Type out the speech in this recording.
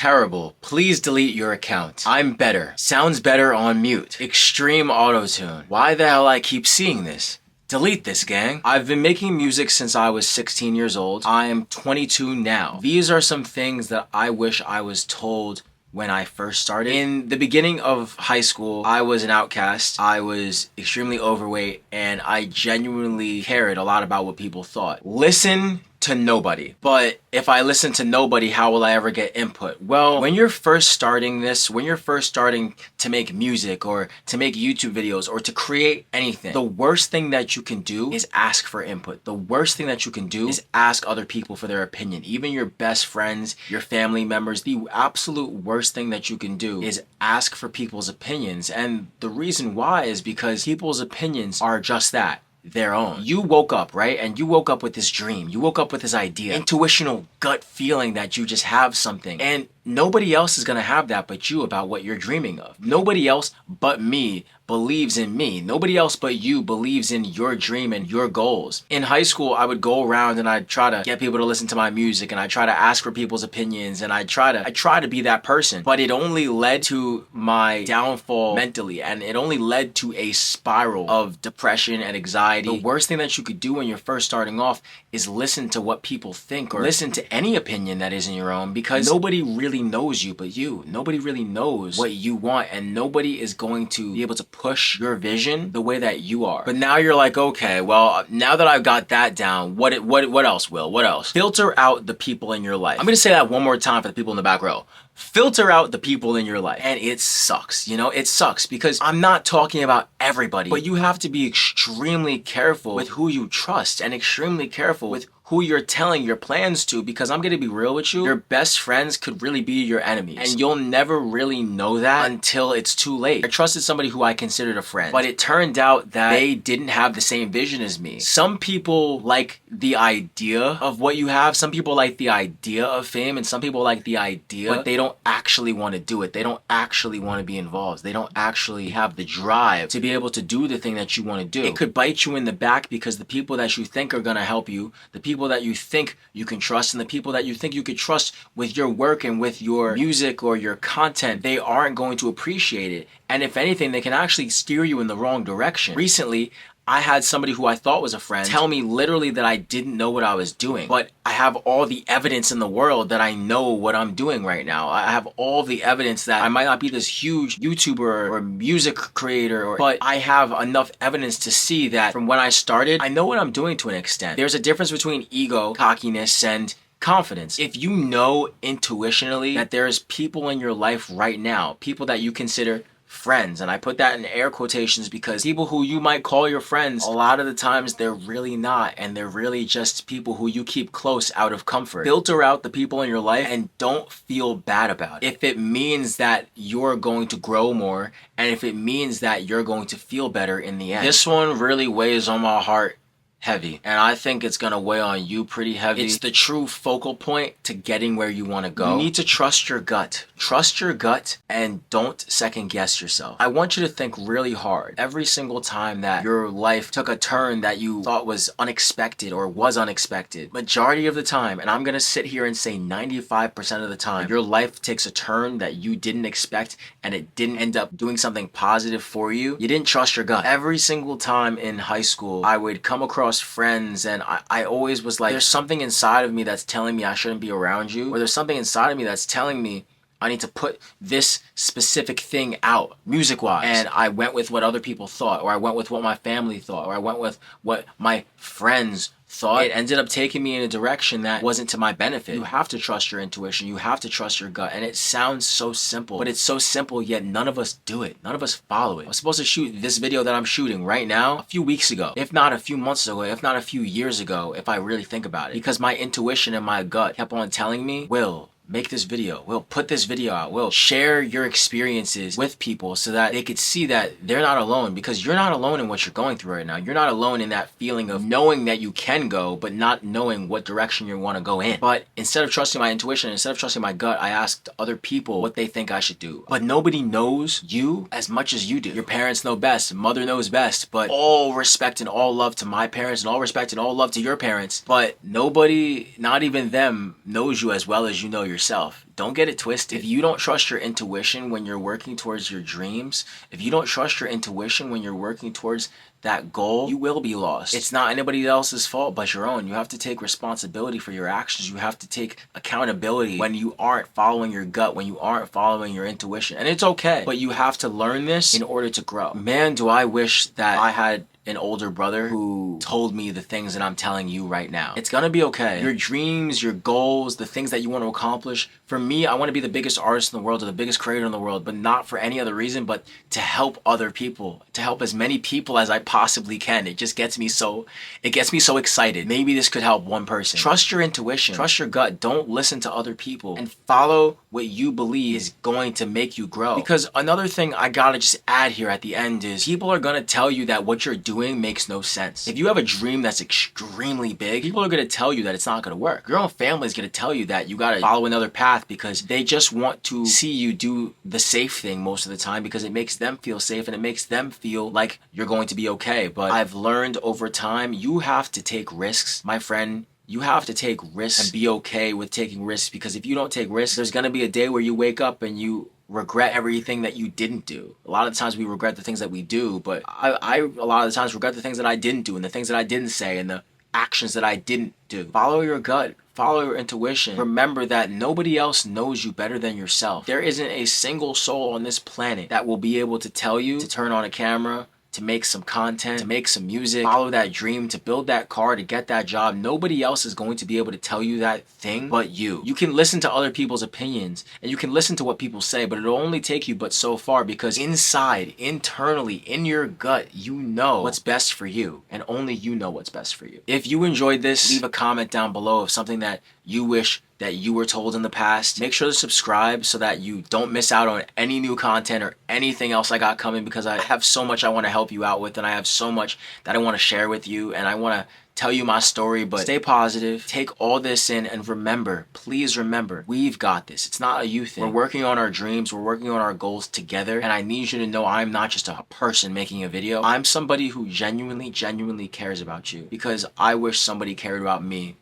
terrible. Please delete your account. I'm better. Sounds better on mute. Extreme auto-tune. Why the hell I keep seeing this? Delete this, gang. I've been making music since I was 16 years old. I am 22 now. These are some things that I wish I was told when I first started. In the beginning of high school, I was an outcast. I was extremely overweight, and I genuinely cared a lot about what people thought. Listen to nobody. But if I listen to nobody, how will I ever get input? Well, when you're first starting this, when you're first starting to make music or to make YouTube videos or to create anything, the worst thing that you can do is ask for input. The worst thing that you can do is ask other people for their opinion. Even your best friends, your family members, the absolute worst thing that you can do is ask for people's opinions. And the reason why is because people's opinions are just that. Their own. You woke up, right? And you woke up with this dream. You woke up with this idea. Intuitional gut feeling that you just have something. And nobody else is going to have that but you about what you're dreaming of. Nobody else but me believes in me. Nobody else but you believes in your dream and your goals. In high school, I would go around and I'd try to get people to listen to my music, and I try to ask for people's opinions, and I try to be that person. But it only led to my downfall mentally, and it only led to a spiral of depression and anxiety. The worst thing that you could do when you're first starting off is listen to what people think, or listen to any opinion that isn't your own, because nobody really knows you but you. Nobody really knows what you want, and nobody is going to be able to push your vision the way that you are. But now you're like, okay, well, now that I've got that down, what else, Will? What else? Filter out the people in your life. I'm gonna say that one more time for the people in the back row. Filter out the people in your life. And it sucks, you know, it sucks, because I'm not talking about everybody, but you have to be extremely careful with who you trust and extremely careful with who you're telling your plans to, because I'm gonna be real with you, your best friends could really be your enemies, and you'll never really know that until it's too late. I trusted somebody who I considered a friend, but it turned out that they didn't have the same vision as me. Some people like the idea of what you have, some people like the idea of fame, and some people like the idea, but they don't actually want to do it. They don't actually want to be involved. They don't actually have the drive to be able to do the thing that you want to do. It could bite you in the back, because the people that you think are gonna help you, the people that you think you can trust, and the people that you think you could trust with your work and with your music or your content, they aren't going to appreciate it. And if anything, they can actually steer you in the wrong direction. Recently, I had somebody who I thought was a friend tell me literally that I didn't know what I was doing, but I have all the evidence in the world that I know what I'm doing right now. I have all the evidence that I might not be this huge YouTuber or music creator, but I have enough evidence to see that from when I started, I know what I'm doing to an extent. There's a difference between ego, cockiness, and confidence. If you know intuitionally that there's people in your life right now, people that you consider friends, and I put that in air quotations because people who you might call your friends, a lot of the times they're really not, and they're really just people who you keep close out of comfort. Filter out the people in your life and don't feel bad about it. If it means that you're going to grow more, and if it means that you're going to feel better in the end. This one really weighs on my heart heavy, and I think it's gonna weigh on you pretty heavy. It's the true focal point to getting where you want to go. You need to trust your gut. Trust your gut and don't second guess yourself. I want you to think really hard every single time that your life took a turn that you thought was unexpected or was unexpected. Majority of the time, and I'm gonna sit here and say 95% of the time, your life takes a turn that you didn't expect and it didn't end up doing something positive for you. You didn't trust your gut. Every single time in high school, I would come across friends, and I always was like, there's something inside of me that's telling me I shouldn't be around you, or there's something inside of me that's telling me I need to put this specific thing out music-wise. And I went with what other people thought, or I went with what my family thought, or I went with what my friends thought. It ended up taking me in a direction that wasn't to my benefit. You have to trust your intuition. You have to trust your gut. And it sounds so simple, but it's so simple, yet none of us do it. None of us follow it. I was supposed to shoot this video that I'm shooting right now a few weeks ago, if not a few months ago, if not a few years ago, if I really think about it, because my intuition and my gut kept on telling me, Will, make this video. Will, put this video out. Will, share your experiences with people so that they could see that they're not alone, because you're not alone in what you're going through right now. You're not alone in that feeling of knowing that you can go, but not knowing what direction you want to go in. But instead of trusting my intuition, instead of trusting my gut, I asked other people what they think I should do. But nobody knows you as much as you do. Your parents know best. Mother knows best. But all respect and all love to my parents, and all respect and all love to your parents. But nobody, not even them, knows you as well as you know yourself. Don't get it twisted. If you don't trust your intuition when you're working towards your dreams, if you don't trust your intuition when you're working towards that goal, you will be lost. It's not anybody else's fault but your own. You have to take responsibility for your actions. You have to take accountability when you aren't following your gut, when you aren't following your intuition. And it's okay, but you have to learn this in order to grow. Man, do I wish that I had an older brother who told me the things that I'm telling you right now. It's gonna be okay. Your dreams, your goals, the things that you want to accomplish. For me, I want to be the biggest artist in the world or the biggest creator in the world, but not for any other reason, but to help other people, to help as many people as I possibly can. It just gets me so excited. Maybe this could help one person. Trust your intuition, trust your gut. Don't listen to other people and follow what you believe is going to make you grow. Because another thing I gotta just add here at the end is people are gonna tell you that what you're doing makes no sense. If you have a dream that's extremely big, people are going to tell you that it's not going to work. Your own family is going to tell you that you got to follow another path because they just want to see you do the safe thing most of the time because it makes them feel safe and it makes them feel like you're going to be okay. But I've learned over time, you have to take risks, my friend. You have to take risks and be okay with taking risks, because if you don't take risks, there's going to be a day where you wake up and you regret everything that you didn't do. A lot of the times we regret the things that we do, but I a lot of the times regret the things that I didn't do and the things that I didn't say and the actions that I didn't do. Follow your gut. Follow your intuition. Remember that nobody else knows you better than yourself. There isn't a single soul on this planet that will be able to tell you to turn on a camera, to make some content, to make some music, follow that dream, to build that car, to get that job. Nobody else is going to be able to tell you that thing but you. You can listen to other people's opinions and you can listen to what people say, but it'll only take you but so far, because inside, internally, in your gut, you know what's best for you, and only you know what's best for you. If you enjoyed this, leave a comment down below of something that you wish that you were told in the past. Make sure to subscribe so that you don't miss out on any new content or anything else I got coming, because I have so much I want to help you out with, and I have so much that I want to share with you, and I want to tell you my story. But stay positive, take all this in, and remember, please remember, we've got this. It's not a you thing. We're working on our dreams, we're working on our goals together, and I need you to know I'm not just a person making a video. I'm somebody who genuinely cares about you, because I wish somebody cared about me